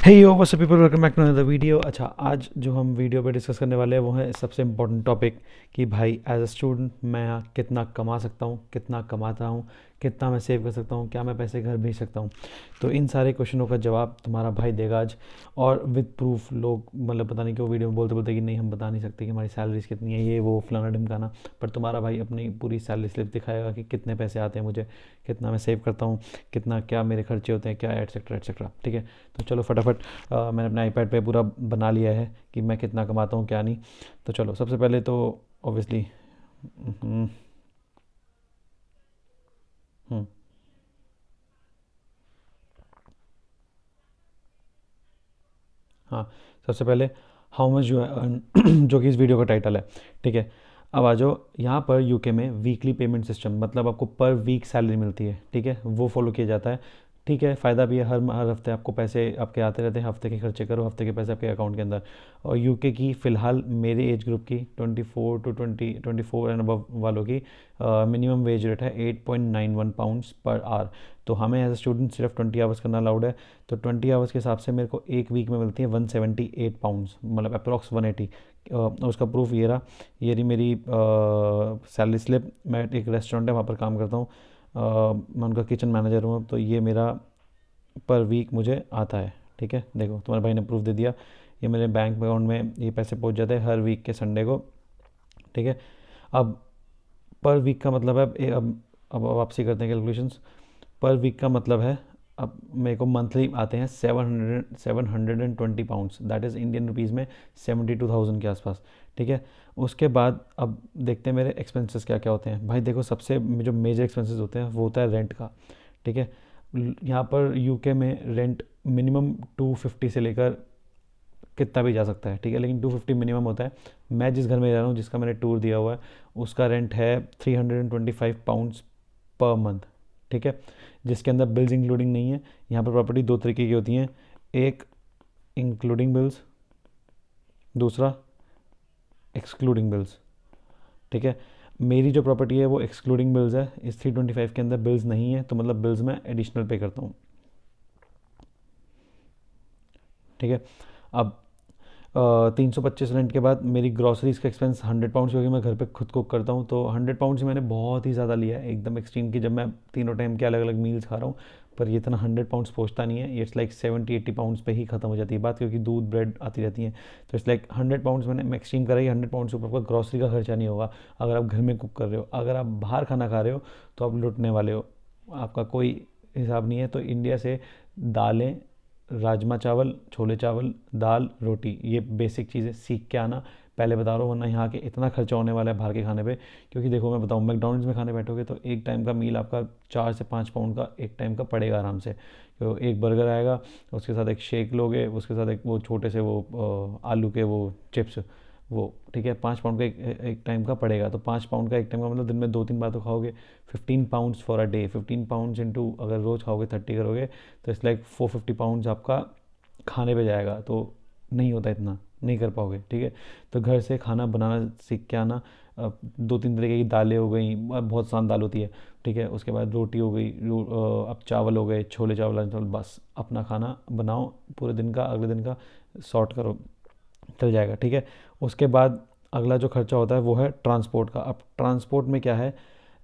Hey yo what's up people, welcome back to another video. अच्छा, आज जो हम वीडियो पे डिस्कस करने वाले हैं वो है सबसे इम्पोर्टेंट टॉपिक कि भाई एज अ स्टूडेंट मैं कितना कमा सकता हूँ, कितना कमाता हूँ, कितना मैं सेव कर सकता हूँ, क्या मैं पैसे घर भेज सकता हूँ। तो इन सारे क्वेश्चनों का जवाब तुम्हारा भाई देगा आज, और विद प्रूफ। लोग मतलब पता नहीं क्यों वीडियो में बोलते बोलते कि नहीं हम बता नहीं सकते कि हमारी सैलरीज कितनी है, ये वो फलाना ढिमकाना। पर तुम्हारा भाई अपनी पूरी सैलरी स्लिप दिखाएगा कि कितने पैसे आते हैं मुझे, कितना मैं सेव करता हूँ, कितना क्या मेरे खर्चे होते हैं, क्या एटसेट्रा एटसेट्रा। ठीक है, तो चलो फटाफट मैंने अपने आईपैड पे पूरा बना लिया है कि मैं कितना कमाता हूँ क्या नहीं। तो चलो सबसे पहले तो ऑब्वियसली हाँ, सबसे पहले हाउ मच यू अर्न जो कि इस वीडियो का टाइटल है। ठीक है, अब आ जाओ। यहाँ पर यूके में वीकली पेमेंट सिस्टम, मतलब आपको पर वीक सैलरी मिलती है। ठीक है, वो फॉलो किया जाता है। ठीक है, फ़ायदा भी है, हर हफ्ते आपको पैसे आपके आते रहते हैं। हफ्ते के खर्चे करो, हफ्ते के पैसे आपके अकाउंट के अंदर। और यूके की फ़िलहाल मेरे एज ग्रुप की 24 एंड अबव वालों की मिनिमम वेज रेट है 8.91 पाउंड्स पर आवर। तो हमें एज ए स्टूडेंट सिर्फ 20 आवर्स करना अलाउड है। तो 20 आवर्स के हिसाब से मेरे को एक वीक में मिलती है 178 पाउंड्स, मतलब अप्रॉक्स 180। उसका प्रूफ ये रहा, ये रही मेरी सैलरी स्लिप। मैं एक रेस्टोरेंट है वहाँ पर काम करता हूँ, मैं उनका किचन मैनेजर हूँ। तो ये मेरा पर वीक मुझे आता है। ठीक है, देखो तुम्हारे भाई ने प्रूफ दे दिया। ये मेरे बैंक अकाउंट में ये पैसे पहुँच जाते हैं हर वीक के संडे को। ठीक है, अब पर वीक का मतलब है अब वापसी करते हैं कैलकुलेशंस। पर वीक का मतलब है, अब मेरे को मंथली आते हैं 720 pounds, that is Indian rupees में 72,000 के आसपास। ठीक है, उसके बाद अब देखते हैं मेरे एक्सपेंसेस क्या क्या होते हैं। भाई देखो, सबसे जो मेजर एक्सपेंसेस होते हैं वो होता है रेंट का। ठीक है, यहाँ पर यूके में रेंट मिनिमम 250 से लेकर कितना भी जा सकता है। ठीक है, लेकिन 250 मिनिमम होता है। मैं जिस घर में रह रहा हूँ, जिसका मैंने टूर दिया हुआ है, उसका रेंट है 325 पाउंड्स पर मंथ। ठीक है, जिसके अंदर बिल्स इंक्लूडिंग नहीं है। यहाँ पर प्रॉपर्टी दो तरीके की होती हैं, एक इंक्लूडिंग बिल्स, दूसरा एक्सक्लूडिंग बिल्स। ठीक है, मेरी जो प्रॉपर्टी है वो एक्सक्लूडिंग बिल्स है। इस 325 के अंदर बिल्स नहीं है, तो मतलब बिल्स मैं एडिशनल पे करता हूँ। ठीक है, अब 325 रेंट के बाद मेरी ग्रॉसरीज का एक्सपेंस 100 पाउंड्स, क्योंकि मैं घर पे खुद कुक करता हूँ। तो 100 पाउंड्स मैंने बहुत ही ज़्यादा लिया है, एकदम एक्सट्रीम की, जब मैं तीनों टाइम के अलग अलग मील्स खा रहा हूँ। पर ये इतना 100 पाउंड्स पहुँचता नहीं है, इट्स लाइक 70-80 पाउंड्स पे ही ख़त्म हो जाती है बात, क्योंकि दूध ब्रेड आती रहती है। तो इट्स लाइक 100 पाउंड्स मैंने एक्सट्रीम करा ही। 100 पाउंड्स के ऊपर आपका ग्रॉसरी का खर्चा नहीं होगा अगर आप घर में कुक कर रहे हो। अगर आप बाहर खाना खा रहे हो तो आप लुटने वाले हो, आपका कोई हिसाब नहीं है। तो इंडिया से दालें, राजमा चावल, छोले चावल, दाल, रोटी, ये बेसिक चीज़ें सीख के आना पहले बता रहा हूँ, वरना यहाँ के इतना खर्चा होने वाला है बाहर के खाने पे। क्योंकि देखो मैं बताऊँ, मैकडोनल्ड्स में खाने बैठोगे तो एक टाइम का मील आपका 4 से 5 पाउंड का एक टाइम का पड़ेगा आराम से। तो एक बर्गर आएगा, उसके साथ एक शेक लोगे, उसके साथ एक वो छोटे से वो आलू के वो चिप्स, वो ठीक है 5 पाउंड का एक टाइम का पड़ेगा। तो 5 पाउंड का एक टाइम का मतलब दिन में 2-3 बार तो खाओगे। 15 pounds for a day, 15 pounds into अगर रोज़ खाओगे 30 करोगे, तो इट्स लाइक 450 पाउंड्स आपका खाने पे जाएगा। तो नहीं होता इतना, नहीं कर पाओगे। ठीक है, तो घर से खाना बनाना सीख के आना। 2-3 तरीके की दालें हो गई, बहुत आसान दाल होती है। ठीक है, उसके बाद रोटी हो गई, अब चावल हो गए, छोले चावल, राजमा चावल, बस अपना खाना बनाओ पूरे दिन का, अगले दिन का सॉर्ट करो, चल जाएगा। ठीक है, उसके बाद अगला जो खर्चा होता है वो है ट्रांसपोर्ट का। अब ट्रांसपोर्ट में क्या है,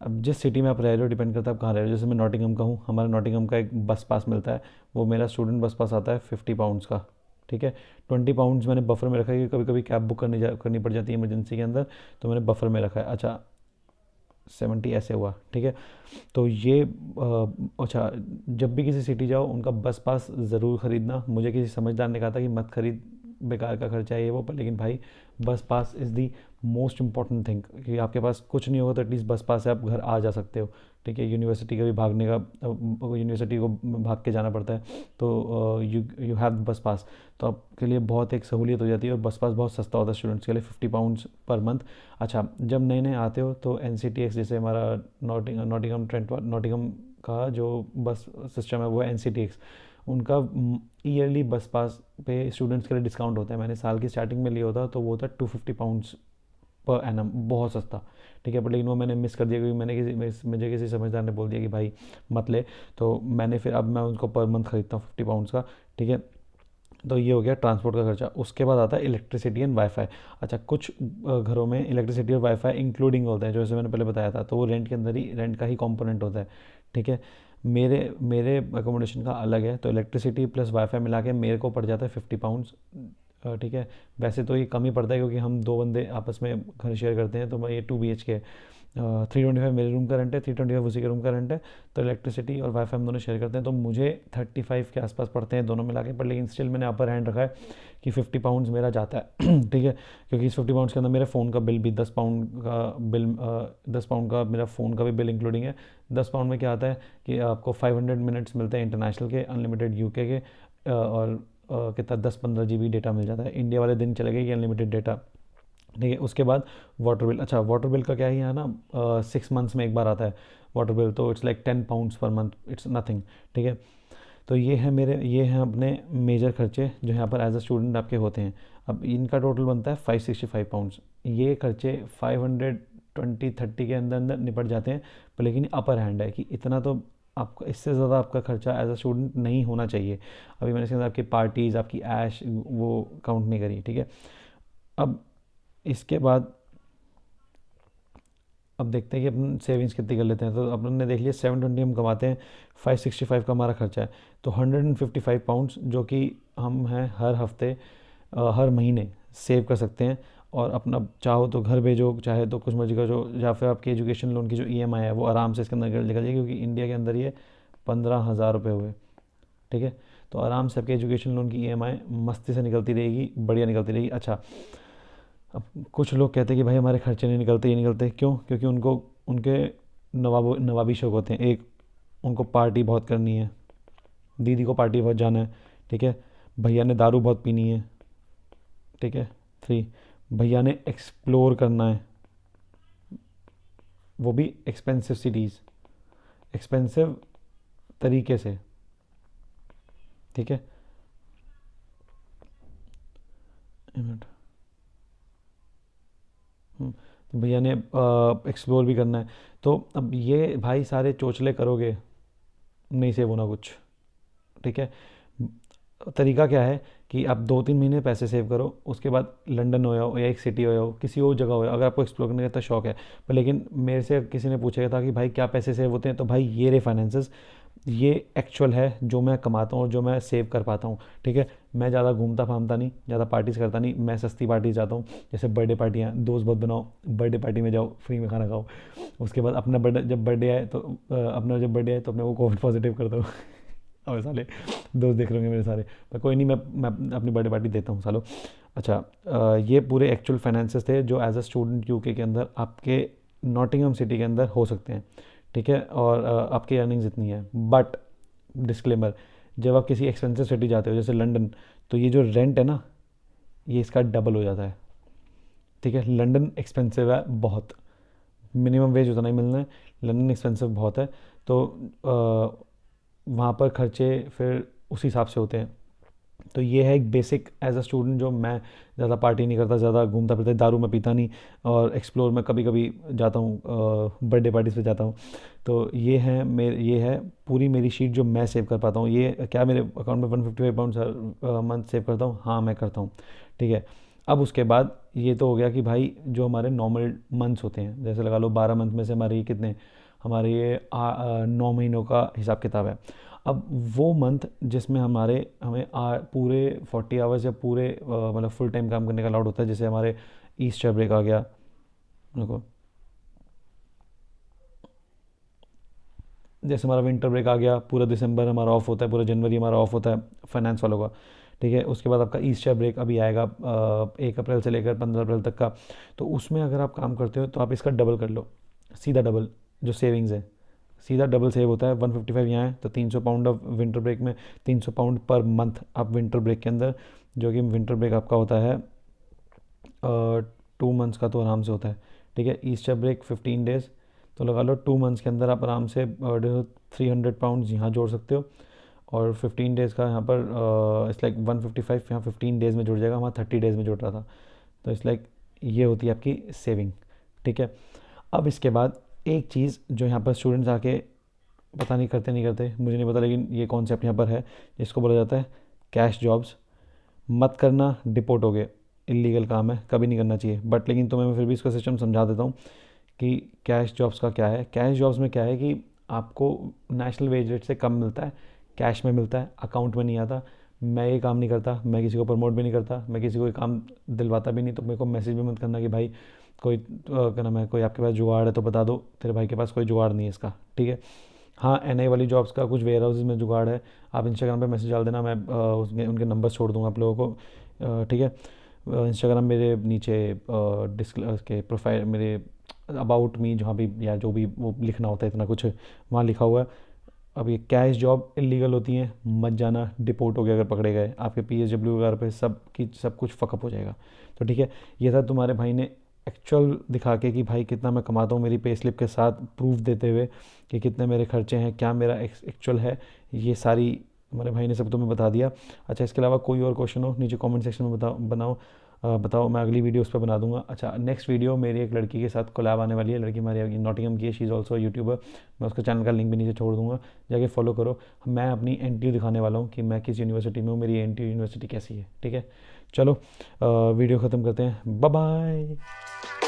अब जिस सिटी में आप रह रहे हो डिपेंड करता है आप कहाँ रह रहे हो। जैसे मैं नॉटिंघम का हूँ, हमारे नॉटिंघम का एक बस पास मिलता है, वो मेरा स्टूडेंट बस पास आता है 50 पाउंड्स का। ठीक है, 20 पाउंड्स मैंने बफर में रखा है, कि कभी कभी कैब बुक करनी पड़ जाती है इमरजेंसी के अंदर, तो मैंने बफर में रखा है। अच्छा, 70 ऐसे हुआ। ठीक है, तो ये अच्छा, जब भी किसी सिटी जाओ उनका बस पास ज़रूर ख़रीदना। मुझे किसी समझदार ने कहा था कि मत खरीद, बेकार का खर्चा है ये वो, पर लेकिन भाई बस pass is the most important thing. कि आपके पास कुछ नहीं होगा तो एटलीस्ट बस पास से आप घर आ जा सकते हो। ठीक है, यूनिवर्सिटी का भी भागने का, यूनिवर्सिटी को भाग के जाना पड़ता है, तो यू यू हैव बस पास, तो आपके लिए बहुत एक सहूलियत हो जाती है। और बस पास बहुत सस्ता होता है स्टूडेंट्स के लिए, 50 पाउंड्स पर मंथ। अच्छा, जब नए नए आते हो तो NCTX, जैसे हमारा नॉटिंघम का जो बस सिस्टम है वो है NCTX। उनका ईयरली बस पास पे स्टूडेंट्स के लिए डिस्काउंट होता है। मैंने साल की स्टार्टिंग में लिया होता तो वो था 250 पाउंड्स पर एनम, बहुत सस्ता। ठीक है, पर लेकिन वो मैंने मिस कर दिया, क्योंकि मुझे किसी समझदार ने बोल दिया कि भाई मत ले। तो मैंने फिर अब मैं उनको पर मंथ ख़रीदता हूँ 50 पाउंड्स का। ठीक है, तो ये हो गया ट्रांसपोर्ट का खर्चा। उसके बाद आता है इलेक्ट्रिसिटी एंड वाईफाई। अच्छा, कुछ घरों में इलेक्ट्रिसिटी और वाईफाई इंक्लूडिंग होता है, जैसे मैंने पहले बताया था, तो वो रेंट के अंदर ही, रेंट का ही कंपोनेंट होता है। ठीक है, मेरे मेरे अकोमोडेशन का अलग है, तो इलेक्ट्रिसिटी प्लस वाईफाई मिला के मेरे को पड़ जाता है 50 पाउंड्स। ठीक है, वैसे तो ये कम ही पड़ता है क्योंकि हम दो बंदे आपस में घर शेयर करते हैं, तो मैं ये 2 BHK 325 मेरे रूम का रेंट है, 325 उसी के रूम का रेंट है। तो इलेक्ट्रिसिटी और वाईफाई हम दोनों शेयर करते हैं, तो मुझे 35 के आसपास पड़ते हैं दोनों मिला के। पर लेकिन स्टिल मैंने अपर हैंड रखा है कि 50 पाउंड्स मेरा जाता है। ठीक है, क्योंकि इस 50 पाउंड्स के अंदर मेरे फ़ोन का बिल भी 10 पाउंड का बिल, 10 पाउंड का मेरा फ़ोन का भी बिल इंक्लूडिंग है। 10 पाउंड में क्या आता है कि आपको 500 मिनट्स मिलते हैं इंटरनेशनल के, अनलिमिटेड यूके के, और कितना 10-15 GB डेटा मिल जाता है। इंडिया वाले दिन चले गए कि अनलिमिटेड डेटा। ठीक है, उसके बाद वाटर बिल। अच्छा, वाटर बिल का क्या है यहाँ ना, 6 मंथ्स में एक बार आता है वाटर बिल, तो it's like 10 pounds per month, it's nothing. ठीक है, तो ये हैं अपने मेजर खर्चे जो यहाँ पर एज अ स्टूडेंट आपके होते हैं। अब इनका टोटल बनता है 565 पाउंड्स। ये खर्चे 520-30 के अंदर अंदर निपट जाते हैं, पर लेकिन अपर हैंड है कि इतना तो आपका, इससे ज़्यादा आपका खर्चा एज अ स्टूडेंट नहीं होना चाहिए। अभी मैंने इसके अंदर आपकी पार्टीज़, आपकी ऐश, वो काउंट नहीं करी। ठीक है, अब इसके बाद अब देखते हैं कि अपन सेविंग्स कितनी कर लेते हैं। तो अपन ने देख लिया 720 हम कमाते हैं, 565 का हमारा खर्चा है, तो 155 पाउंड्स जो कि हम हैं हर हफ्ते, हर महीने सेव कर सकते हैं। और अपना चाहो तो घर भेजो, चाहे तो कुछ मर्जी करो, या फिर आपके एजुकेशन लोन की जो EMI है वो आराम से इसके अंदर निकल जाएगी, क्योंकि इंडिया के अंदर ये 15,000 रुपये हुए। ठीक है, तो आराम से आपके एजुकेशन लोन की EMI मस्ती से निकलती रहेगी, बढ़िया निकलती रहेगी। अच्छा, अब कुछ लोग कहते हैं कि भाई हमारे खर्चे नहीं निकलते, ये निकलते क्यों? क्योंकि उनको उनके नवाबी शौक होते हैं। एक, उनको पार्टी बहुत करनी है, दीदी को पार्टी बहुत जाना है। ठीक है, भैया ने दारू बहुत पीनी है। ठीक है, 3, भैया ने एक्सप्लोर करना है, वो भी एक्सपेंसिव सिटीज़, एक्सपेंसिव तरीके से। ठीक है, एक मिनट। तो भैया ने एक्सप्लोर भी करना है। तो अब ये भाई सारे चोचले करोगे, नहीं सेव होना कुछ। ठीक है, तरीका क्या है कि आप 2-3 महीने पैसे सेव करो, उसके बाद लंदन हो जाओ या एक सिटी हो जाओ, किसी और जगह हो जाओ, अगर आपको एक्सप्लोर करने का इतना शौक है। पर लेकिन मेरे से किसी ने पूछा था कि भाई क्या पैसे सेव होते हैं, तो भाई ये रे फाइनेंसेस, ये एक्चुअल है जो मैं कमाता हूँ और जो मैं सेव कर पाता हूँ। ठीक है, मैं ज़्यादा घूमता फामता नहीं, ज़्यादा पार्टीज़ करता नहीं, मैं सस्ती पार्टी जाता हूँ। जैसे बर्थडे पार्टियाँ, दोस्त बहुत बनाओ, बर्थडे पार्टी में जाओ, फ्री में खाना खाओ। उसके बाद अपना बर्थडे जब बर्थडे आए तो अपने को कोविड पॉजिटिव कर दो। और साले दोस्त देख रहे होंगे मेरे सारे, पर कोई नहीं, मैं अपनी बर्थडे पार्टी देता हूँ सालों। अच्छा, ये पूरे एक्चुअल फाइनेंसेस थे जो एज अ स्टूडेंट यूके के अंदर आपके नॉटिंघम सिटी के अंदर हो सकते हैं। ठीक है, और आपकी अर्निंग्स इतनी है। बट डिस्क्लेमर, जब आप किसी एक्सपेंसिव सिटी जाते हो जैसे लंदन, तो ये जो रेंट है ना, ये इसका डबल हो जाता है। ठीक है, लंदन एक्सपेंसिव है बहुत, मिनिमम वेज उतना ही मिलना है, लंदन एक्सपेंसिव बहुत है। तो वहाँ पर खर्चे फिर उस हिसाब से होते हैं। तो ये है एक बेसिक एज अ स्टूडेंट, जो मैं ज़्यादा पार्टी नहीं करता, ज़्यादा घूमता फिरता, दारू मैं पीता नहीं, और एक्सप्लोर मैं कभी कभी जाता हूँ, बर्थडे पार्टीज पे जाता हूँ। तो ये है पूरी मेरी शीट जो मैं सेव कर पाता हूँ। ये क्या मेरे अकाउंट में 155 पाउंड हर मंथ सेव करता हूँ? हाँ, मैं करता हूँ। ठीक है, अब उसके बाद ये तो हो गया कि भाई जो हमारे नॉर्मल मंथ्स होते हैं, जैसे लगा लो 12 मंथ में से हमारे ये कितने, हमारे ये 9 महीनों का हिसाब किताब है। अब वो मंथ जिसमें हमें पूरे 40 आवर्स या पूरे मतलब फुल टाइम काम करने का अलाउड होता है, जैसे हमारे ईस्टर ब्रेक आ गया, देखो, जैसे हमारा विंटर ब्रेक आ गया, पूरा दिसंबर हमारा ऑफ होता है, पूरा जनवरी हमारा ऑफ होता है फाइनेंस वालों का। ठीक है, उसके बाद आपका ईस्टर ब्रेक अभी आएगा 1 अप्रैल से लेकर 15 अप्रैल तक का। तो उसमें अगर आप काम करते हो तो आप इसका डबल कर लो, सीधा डबल, जो सेविंग्स है सीधा डबल सेव होता है। 155 यहाँ है, तो 300 पाउंड ऑफ विंटर ब्रेक में, 300 पाउंड पर मंथ आप विंटर ब्रेक के अंदर, जो कि विंटर ब्रेक आपका होता है 2 मंथ्स का, तो आराम से होता है। ठीक है, ईस्टर ब्रेक 15 डेज़, तो लगा लो 2 मंथ्स के अंदर आप आराम से 300 पाउंड यहाँ जोड़ सकते हो। और 15 डेज़ का यहाँ पर इट्स लाइक 155 यहाँ 15 डेज़ में जुड़ जाएगा, वहाँ 30 डेज़ में जुड़ रहा था। तो इट्स लाइक ये होती है आपकी सेविंग। ठीक है, अब इसके बाद एक चीज़ जो यहाँ पर स्टूडेंट्स आके पता नहीं करते मुझे नहीं पता, लेकिन ये कॉन्सेप्ट यहाँ पर है, जिसको बोला जाता है कैश जॉब्स। मत करना, डिपोर्ट हो गए, इलीगल काम है, कभी नहीं करना चाहिए। बट लेकिन तुम्हें मैं फिर भी इसका सिस्टम समझा देता हूँ कि कैश जॉब्स का क्या है। कैश जॉब्स में क्या है कि आपको नेशनल वेज रेट से कम मिलता है, कैश में मिलता है, अकाउंट में नहीं आता। मैं ये काम नहीं करता, मैं किसी को प्रमोट भी नहीं करता, मैं किसी को ये काम दिलवाता भी नहीं। तो मेरे को मैसेज भी मत करना कि भाई कोई क्या नाम है, कोई आपके पास जुगाड़ है तो बता दो, तेरे भाई के पास कोई जुगाड़ नहीं है इसका, ठीक है। हाँ, एनआई वाली जॉब्स का कुछ वेयर हाउसेज में जुगाड़ है, आप इंस्टाग्राम पे मैसेज डाल देना, मैं उनके नंबर छोड़ दूंगा आप लोगों को, ठीक है। इंस्टाग्राम मेरे नीचे डिस्क के प्रोफाइल, मेरे अबाउट मी जहाँ भी या जो भी वो लिखना होता है इतना कुछ वहाँ लिखा हुआ है। अब ये कैश जॉब इलीगल होती हैं, मत जाना, डिपोर्ट हो गया अगर पकड़े गए, आपके पीएसडब्ल्यू वगैरह पे सब कुछ फकअप हो जाएगा। तो ठीक है, ये था तुम्हारे भाई ने एक्चुअल दिखा के कि भाई कितना मैं कमाता हूँ, मेरी पे स्लिप के साथ प्रूफ देते हुए कि कितने मेरे खर्चे हैं, क्या मेरा एक्चुअल है, ये सारी हमारे भाई ने सब तुम्हें बता दिया। अच्छा, इसके अलावा कोई और क्वेश्चन हो नीचे कमेंट सेक्शन में बताओ, मैं अगली वीडियो उस पर बना दूंगा। अच्छा, नेक्स्ट वीडियो मेरी एक लड़की के साथ कोलैब आने वाली है, लड़की हमारी नॉटिंघम की है, शी इज़ ऑल्सो यूट्यूबर। मैं उसके चैनल का लिंक भी नीचे छोड़ दूंगा, जाके फॉलो करो। मैं अपनी एनटीयू दिखाने वाला हूँ कि मैं किस यूनिवर्सिटी में हूँ, मेरी एनटीयू यूनिवर्सिटी कैसी है, ठीक है। चलो वीडियो ख़त्म करते हैं, बाय बाय।